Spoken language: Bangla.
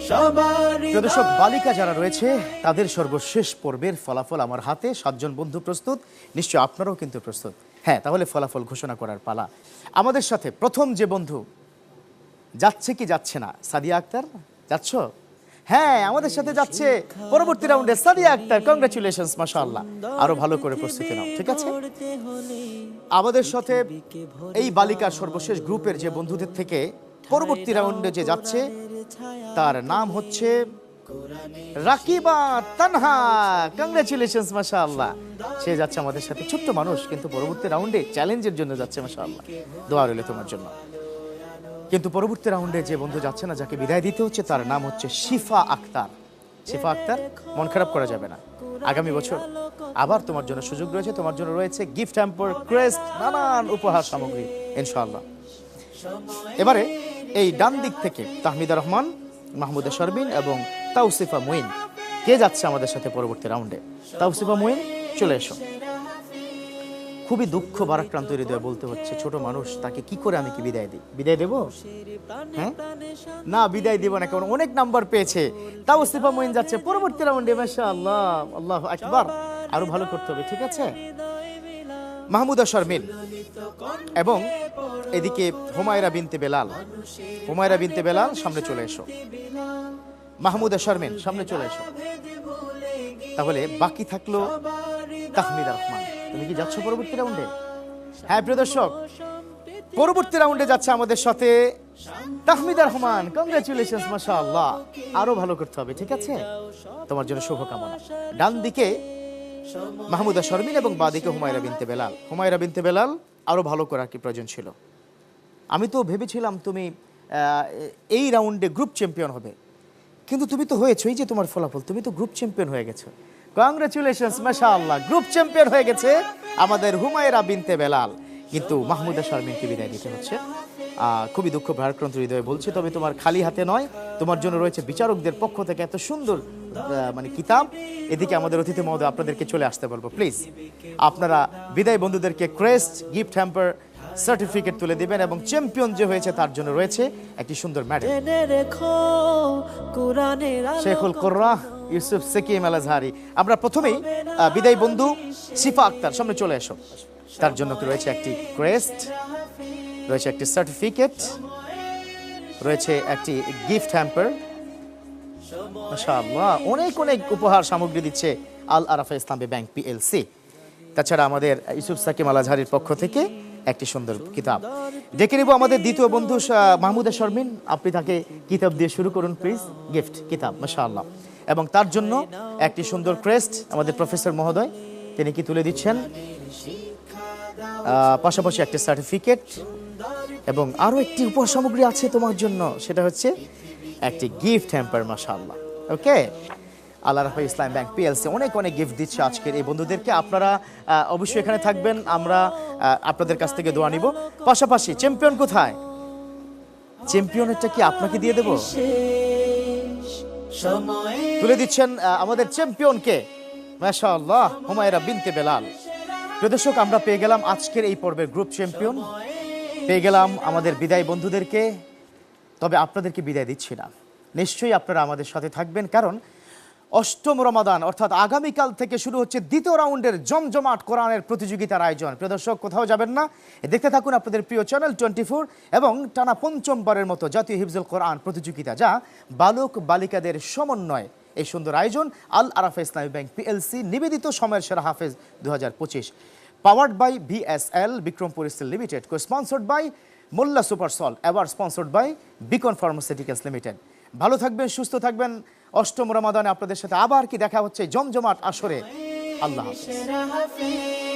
প্রিয় দর্শক, বালিকা যারা রয়েছে তাদের সর্বশেষ পর্বের ফলাফল আমার হাতে। 7 জন বন্ধু প্রস্তুত, নিশ্চয় আপনারাও কিন্তু প্রস্তুত। হ্যাঁ, তাহলে ফলাফল ঘোষণা করার পালা। আমাদের সাথে প্রথম যে বন্ধু যাচ্ছে কি যাচ্ছে না, সাদিয়া আক্তার যাচ্ছ? হ্যাঁ, আমাদের সাথে যাচ্ছে পরবর্তী রাউন্ডে সাদিয়া আক্তার। কংগ্রাচুলেশনস, মাশাআল্লাহ। আরো ভালো করে প্রস্তুতি নাও, ঠিক আছে? আমাদের সাথে এই বালিকার সর্বশেষ গ্রুপের যে বন্ধুদের থেকে পরবর্তী রাউন্ডে যে যাচ্ছে তার নাম হচ্ছে রাকিবা তানহা। কংগ্রাচুলেশনস, মাশাআল্লাহ। সে যাচ্ছে আমাদের সাথে, ছোট্ট মানুষ কিন্তু পরবর্তী রাউন্ডে চ্যালেঞ্জের জন্য যাচ্ছে, মাশাআল্লাহ। দোয়া রইল তোমার জন্য। কিন্তু পরবর্তী রাউন্ডে যে বন্ধু যাচ্ছে না, যাকে বিদায় দিতে হচ্ছে, তার নাম হচ্ছে শিফা আক্তার। শিফা আক্তার, মন খারাপ করা যাবে না। আগামী বছর আবার তোমার জন্য সুযোগ রয়েছে। তোমার জন্য রয়েছে গিফট হ্যাম্পার, ক্রেস্ট, নানান উপহার সামগ্রী ইনশাআল্লাহ। এবারে এই ডান দিক থেকে তাহমিদা রহমান, মাহমুদা শারমিন এবং তাওসিফা মুইন কে যাচ্ছে আমাদের সাথে পরবর্তী রাউন্ডে? তাওসিফা মুইন, চলে এসো। খুবই দুঃখ ভারাক্রান্ত হৃদয়ে বলতে হচ্ছে, ছোট মানুষ, তাকে কি করে আমি কি বিদায় দিই? বিদায় দেব? হ্যাঁ, না, বিদায় দিব না, কারণ অনেক নাম্বার পেয়েছে। তাওসিফা মুইন যাচ্ছে পরবর্তী রাউন্ডে, মাশাআল্লাহ, আল্লাহু আকবার। আরো ভালো করতে হবে, ঠিক আছে? মাহমুদা শারমিন এবং এদিকে হুমায়রা বিনতে বেলাল। হুমায়রা বিনতে বেলাল, সামনে চলে এসো। মাহমুদা শারমিন, সামনে চলে এসো। তাহলে বাকি থাকলো তাহমিদা রহমান। তুমি কি যাচ্ছ পরবর্তী রাউন্ডে? হ্যাঁ প্রিয় দর্শক, পরবর্তী রাউন্ডে যাচ্ছে আমাদের সাথে তাহমিদা রহমান। কংগ্রাচুলেশনস, মাশাআল্লাহ। আরো ভালো করতে হবে, ঠিক আছে? তোমার জন্য শুভকামনা। ডান দিকে মাহমুদা শারমিন এবং বাদিকে হুমায়রা বিনতে বেলাল। হুমায়রা বিনতে বেলাল, আরো ভালো করার কি প্রয়োজন ছিল? আমি তো ভেবেছিলাম তুমি এই রাউন্ডে গ্রুপ চ্যাম্পিয়ন হবে, কিন্তু তুমি তো হয়েছো। এই যে তোমার ফলাফল, তুমি তো গ্রুপ চ্যাম্পিয়ন হয়ে গেছো। কংগ্রাচুলেশনস, মাশাআল্লাহ। গ্রুপ চ্যাম্পিয়ন হয়ে গেছে আমাদের হুমায়রা বিনতে বেলাল। কিন্তু মাহমুদা শারমিনকে বিদায় দিতে হচ্ছে। খুবই দুঃখ ভারাক্রান্ত হৃদয়ে বলছি। তবে তোমার খালি হাতে নয়, তোমার জন্য রয়েছে বিচারকদের পক্ষ থেকে এত সুন্দর কিতাব। এদিকে আমাদের অতিথি মহোদয় আপনাদেরকে চলে আসতে বলবো, প্লিজ। আপনারা বিদায় বন্ধুদেরকে ক্রেস্ট, গিফট হ্যাম্পার, সার্টিফিকেট তুলে দিবেন এবং চ্যাম্পিয়ন যে হয়েছে তার জন্য রয়েছে একটি সুন্দর মেডেল। শেখুল কুররা ইউসুফ সাকিম আল আজহারি। আমরা প্রথমেই বিদায় বন্ধু শিফা আক্তার, সামনে চলে এসো। তার জন্য রয়েছে একটি ক্রেস্ট, রয়েছে একটি সার্টিফিকেট, রয়েছে একটি গিফট হ্যাম্পার। মাশাআল্লাহ, অনেক অনেক উপহার সামগ্রী দিচ্ছে আল আরাফা ইসলামী ব্যাংক পিএলসি। তাছাড়া আমাদের ইউসুফ সাকিম আল আজহারির পক্ষ থেকে একটি সুন্দর কিতাব। ডেকে নিব আমাদের দ্বিতীয় বন্ধু মাহমুদা শারমিন। আপনি তাকে কিতাব দিয়ে শুরু করুন প্লিজ। গিফট কিতাব, মাশাআল্লাহ। এবং তার জন্য একটি সুন্দর ক্রেস্ট আমাদের প্রফেসর মহোদয় তিনি কি তুলে দিচ্ছেন, পাশাপাশি একটি সার্টিফিকেট এবং আরো একটি উপহার সামগ্রী আছে তোমার জন্য, সেটা হচ্ছে একটি গিফট হ্যাম্পার। মাশাআল্লাহ। ওকে, আল আরাফা ইসলাম ব্যাংক পিএলসি অনেক অনেক গিফট দিচ্ছে আজকের এই বন্ধুদেরকে। আপনারা অবশ্যই এখানে থাকবেন, আমরা আপনাদের কাছ থেকে দোয়া নিব। পাশাপাশি চ্যাম্পিয়ন কোথায়? চ্যাম্পিয়নেরটা কি আপনাকে দিয়ে দেব? তুলে দিচ্ছেন আমাদের চ্যাম্পিয়নকে, মাশাআল্লাহ, হুমায়রা বিনতে বেলাল। প্রিয় দর্শক, আমরা পেয়ে গেলাম আজকের এই পর্বের গ্রুপ চ্যাম্পিয়ন, পেয়ে গেলাম আমাদের বিদায় বন্ধুদেরকে। তবে আপনাদেরকে বিদায় দিচ্ছি না, নিশ্চয়ই আপনারা আমাদের সাথে থাকবেন, কারণ 8ম রমাদান অর্থাৎ আগামীকাল থেকে শুরু হচ্ছে দ্বিতীয় রাউন্ডের জমজমাট কোরআনের প্রতিযোগিতার আয়োজন। প্রিয় দর্শক, কোথাও যাবেন না, দেখতে থাকুন আপনাদের প্রিয় চ্যানেল 24 এবং টানা 5মবারের মতো জাতীয় হিফজুল কোরআন প্রতিযোগিতা, যা বালক বালিকাদের সমন্বয়ে এই সুন্দর আয়োজন। আল আরাফা ইসলামী ব্যাংক পিএলসি নিবেদিত সময়ের সেরা হাফেজ 2025, powered by BSL Bikrampur steel limited, co sponsored by Molla super salt, award sponsored by Beacon pharmaceuticals limited. ভালো থাকবেন, সুস্থ থাকবেন। 8ম রমাদানে আপনাদের সাথে আবার কি দেখা হচ্ছে জমজমাট আসরে। আল্লাহ হাফেজ।